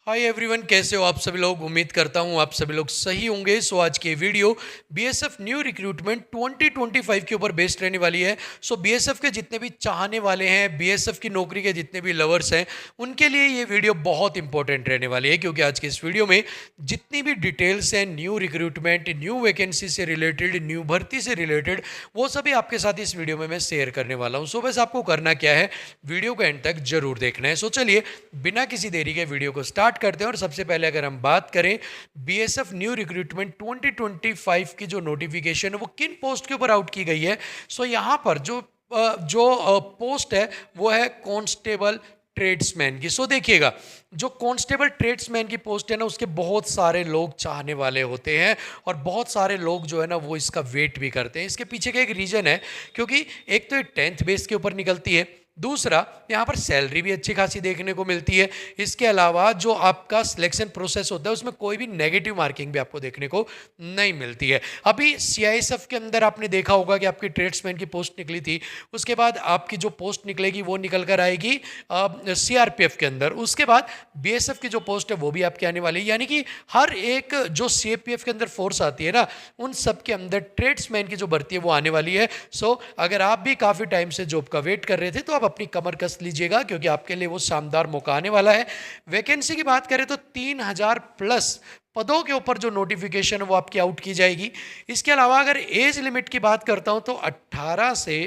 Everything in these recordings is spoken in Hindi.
हाय एवरीवन, कैसे हो आप सभी लोग। उम्मीद करता हूँ आप सभी लोग सही होंगे। सो आज की वीडियो बीएसएफ न्यू रिक्रूटमेंट 2025 के ऊपर बेस्ड रहने वाली है। सो बीएसएफ के जितने भी चाहने वाले हैं, बीएसएफ की नौकरी के जितने भी लवर्स हैं, उनके लिए ये वीडियो बहुत इंपॉर्टेंट रहने वाली है, क्योंकि आज की इस वीडियो में जितनी भी डिटेल्स हैं न्यू रिक्रूटमेंट, न्यू वैकेंसी से रिलेटेड, न्यू भर्ती से रिलेटेड, वो सभी आपके साथ इस वीडियो में मैं शेयर करने वाला हूँ। सो बस आपको करना क्या है, वीडियो को एंड तक जरूर देखना है। सो चलिए बिना किसी देरी के वीडियो को स्टार्ट करते हैं। और सबसे पहले अगर हम बात करें बीएसएफ न्यू रिक्रूटमेंट 2025 की जो नोटिफिकेशन है वो किन पोस्ट के ऊपर आउट की गई है। सो यहाँ पर जो पोस्ट है वो है कांस्टेबल ट्रेड्समैन की। सो देखिएगा, जो कांस्टेबल ट्रेड्समैन की पोस्ट है ना, उसके बहुत सारे लोग चाहने वाले होते हैं और बहुत सारे लोग जो है ना वो इसका वेट भी करते हैं। इसके पीछे का एक रीजन है, क्योंकि एक तो ये 10th बेस के ऊपर निकलती है, दूसरा यहाँ पर सैलरी भी अच्छी खासी देखने को मिलती है। इसके अलावा जो आपका सिलेक्शन प्रोसेस होता है उसमें कोई भी नेगेटिव मार्किंग भी आपको देखने को नहीं मिलती है। अभी सीआईएसएफ के अंदर आपने देखा होगा कि आपकी ट्रेड्समैन की पोस्ट निकली थी, उसके बाद आपकी जो पोस्ट निकलेगी वो निकल कर आएगी सीआरपीएफ के अंदर। उसके बाद बीएसएफ की जो पोस्ट है वो भी आपकी आने वाली है। यानी कि हर एक जो सीएपीएफ के अंदर फोर्स आती है ना, उन सब के अंदर ट्रेड्समैन की जो भर्ती है वो आने वाली है। सो अगर आप भी काफ़ी टाइम से जॉब का वेट कर रहे थे तो आप अपनी कमर कस लीजिएगा, क्योंकि आपके लिए वो शानदार मौका आने वाला है। वैकेंसी की बात करें तो 3000 प्लस पदों के ऊपर जो नोटिफिकेशन है वो आपकी आउट की जाएगी। इसके अलावा अगर एज लिमिट की बात करता हूं तो 18 से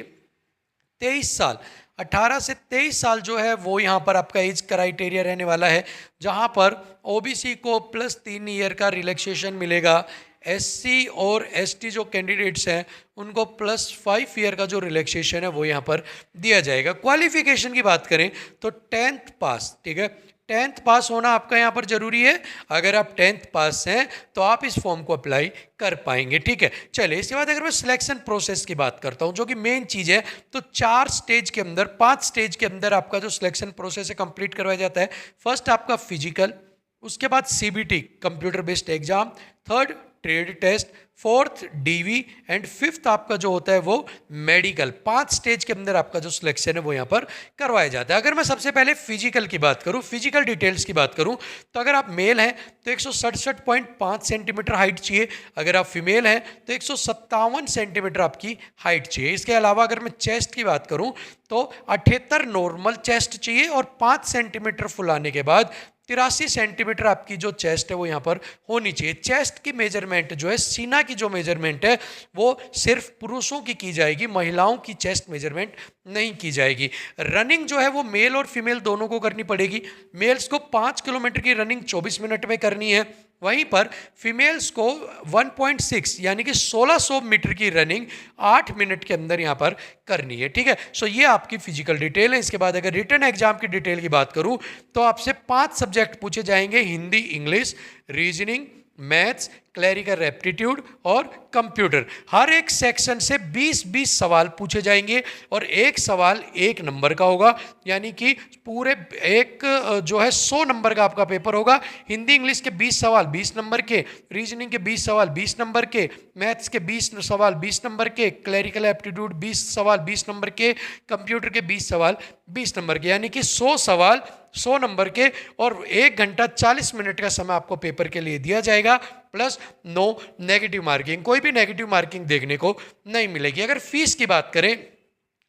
23 साल जो है वो यहाँ पर आपका एज क्राइटेरिया रहने वाला है, जहाँ पर ओबीसी को +3 ईयर का रिलैक्सेशन मिलेगा। एससी और एसटी जो कैंडिडेट्स हैं उनको +5 ईयर का जो रिलैक्सेशन है वो यहाँ पर दिया जाएगा। क्वालिफिकेशन की बात करें तो 10th पास, ठीक है, 10th पास होना आपका यहाँ पर जरूरी है। अगर आप 10th पास हैं तो आप इस फॉर्म को अप्लाई कर पाएंगे, ठीक है। चलिए इसके बाद अगर मैं सिलेक्शन प्रोसेस की बात करता हूँ, जो कि मेन चीज़ है, तो 5 स्टेज के अंदर आपका जो सिलेक्शन प्रोसेस है कंप्लीट करवाया जाता है। फर्स्ट आपका फिजिकल, उसके बाद CBT computer based exam, third trade test, fourth DV and fifth आपका जो होता है वो मेडिकल। 5 स्टेज के अंदर आपका जो सिलेक्शन है वो यहाँ पर करवाया जाता है। अगर मैं सबसे पहले फिजिकल की बात करूँ, फिजिकल डिटेल्स की बात करूँ, तो अगर आप मेल हैं तो 167.5 सेंटीमीटर हाइट चाहिए। अगर आप फीमेल हैं तो 157 सेंटीमीटर आपकी हाइट चाहिए। इसके अलावा अगर मैं चेस्ट की बात करूँ तो 78 नॉर्मल चेस्ट चाहिए और 5 सेंटीमीटर फुलाने के बाद 83 सेंटीमीटर आपकी जो चेस्ट है वो यहाँ पर होनी चाहिए। चेस्ट की मेजरमेंट जो है, सीना की जो मेजरमेंट है वो सिर्फ पुरुषों की जाएगी, महिलाओं की चेस्ट मेजरमेंट नहीं की जाएगी। रनिंग जो है वो मेल और फीमेल दोनों को करनी पड़ेगी। मेल्स को 5 किलोमीटर की रनिंग 24 मिनट में करनी है, वहीं पर फीमेल्स को 1.6 यानी कि 1600 मीटर की रनिंग 8 मिनट के अंदर यहाँ पर करनी है, ठीक है। सो ये आपकी फिजिकल डिटेल है। इसके बाद अगर रिटन एग्जाम की डिटेल की बात करूँ तो आपसे 5 सब्जेक्ट पूछे जाएंगे: Hindi, English, reasoning, maths, clerical aptitude और कंप्यूटर। हर एक सेक्शन से 20-20 सवाल पूछे जाएंगे और एक सवाल 1 नंबर का होगा, यानी कि पूरे एक जो है 100 नंबर का आपका पेपर होगा। हिंदी इंग्लिश के 20 सवाल 20 नंबर के, रीजनिंग के 20 सवाल 20 नंबर के, मैथ्स के 20 सवाल 20 नंबर के, क्लरिकल एप्टीट्यूड 20 सवाल 20 नंबर के, कंप्यूटर के 20 सवाल 20 नंबर के, यानी कि 100 सवाल 100 नंबर के। और 1 घंटा 40 मिनट का समय आपको पेपर के लिए दिया जाएगा, प्लस नो नेगेटिव मार्किंग, कोई भी नेगेटिव मार्किंग देखने को नहीं मिलेगी। अगर फीस की बात करें,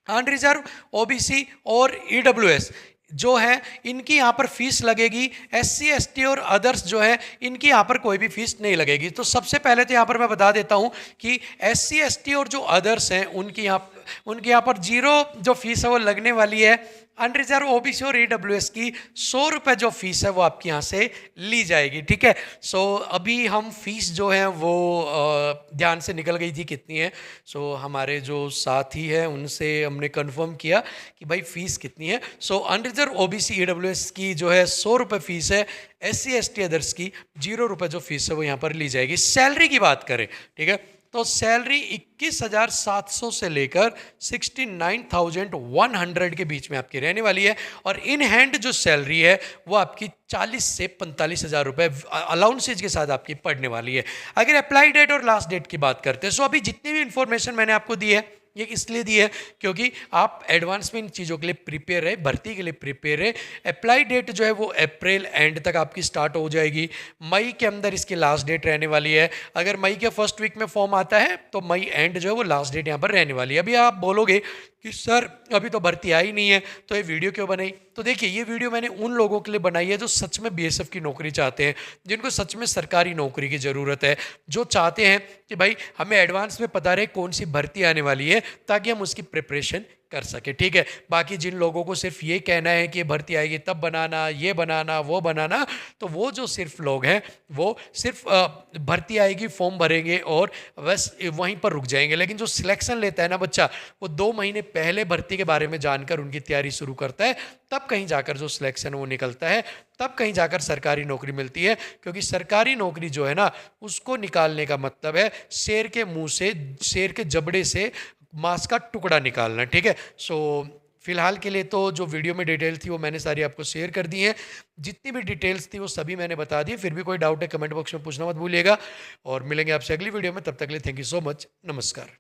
अनरिजर्व, ओबीसी और ईडब्ल्यूएस जो है इनकी यहाँ पर फीस लगेगी। एससी एसटी और अदर्स जो है इनकी यहाँ पर कोई भी फीस नहीं लगेगी। तो सबसे पहले तो यहाँ पर मैं बता देता हूँ कि एससी एसटी और जो अदर्स हैं उनकी यहाँ पर 0 जो फीस है वो लगने वाली है। अनरिजर्व, ओबीसी और ईडब्ल्यूएस की 100 रुपये जो फीस है वो आपके यहाँ से ली जाएगी, ठीक है। सो अभी हम फीस जो है वो ध्यान से निकल गई थी कितनी है। सो हमारे जो साथी हैं उनसे हमने कंफर्म किया कि भाई फीस कितनी है। सो अनरिजर्व, ओबीसी, ईडब्ल्यूएस की जो है 100 रुपये फीस है। एससी एसटी अदर्स की 0 रुपये जो फीस है वो यहाँ पर ली जाएगी। सैलरी की बात करें, ठीक है, तो सैलरी 21,700 से लेकर 69,100 के बीच में आपकी रहने वाली है। और इन हैंड जो सैलरी है वो आपकी 40 से 45,000 रुपये अलाउंसेज के साथ आपकी पड़ने वाली है। अगर अप्लाई डेट और लास्ट डेट की बात करते हैं, सो अभी जितनी भी इंफॉर्मेशन मैंने आपको दी है ये इसलिए दी है क्योंकि आप एडवांस में इन चीज़ों के लिए प्रिपेयर रहे, भर्ती के लिए प्रिपेयर रहे। अप्लाई डेट जो है वो अप्रैल एंड तक आपकी स्टार्ट हो जाएगी, मई के अंदर इसकी लास्ट डेट रहने वाली है। अगर मई के फर्स्ट वीक में फॉर्म आता है तो मई एंड जो है वो लास्ट डेट यहाँ पर रहने वाली है। अभी आप बोलोगे कि सर अभी तो भर्ती आई नहीं है तो ये वीडियो क्यों बनाई? तो देखिए, ये वीडियो मैंने उन लोगों के लिए बनाई है जो सच में बीएसएफ की नौकरी चाहते हैं, जिनको सच में सरकारी नौकरी की ज़रूरत है, जो चाहते हैं कि भाई हमें एडवांस में पता रहे कौन सी भर्ती आने वाली है ताकि हम उसकी प्रिपरेशन कर सके। ठीक है, बाकी जिन लोगों को सिर्फ ये कहना है कि भर्ती आएगी तब बनाना, ये बनाना, वो बनाना, तो वो जो सिर्फ लोग हैं वो सिर्फ भर्ती आएगी फॉर्म भरेंगे और बस वहीं पर रुक जाएंगे। लेकिन जो सिलेक्शन लेता है ना बच्चा, वो 2 महीने पहले भर्ती के बारे में जानकर उनकी तैयारी शुरू करता है, तब कहीं जाकर जो सिलेक्शन वो निकलता है, तब कहीं जाकर सरकारी नौकरी मिलती है। क्योंकि सरकारी नौकरी जो है ना, उसको निकालने का मतलब है शेर के मुंह से, शेर के जबड़े से मांस का टुकड़ा निकालना। ठीक है, सो फिलहाल के लिए तो जो वीडियो में डिटेल थी वो मैंने सारी आपको शेयर कर दी हैं। जितनी भी डिटेल्स थी वो सभी मैंने बता दी। फिर भी कोई डाउट है कमेंट बॉक्स में पूछना मत भूलिएगा, और मिलेंगे आपसे अगली वीडियो में। तब तक के लिए थैंक यू सो मच, नमस्कार।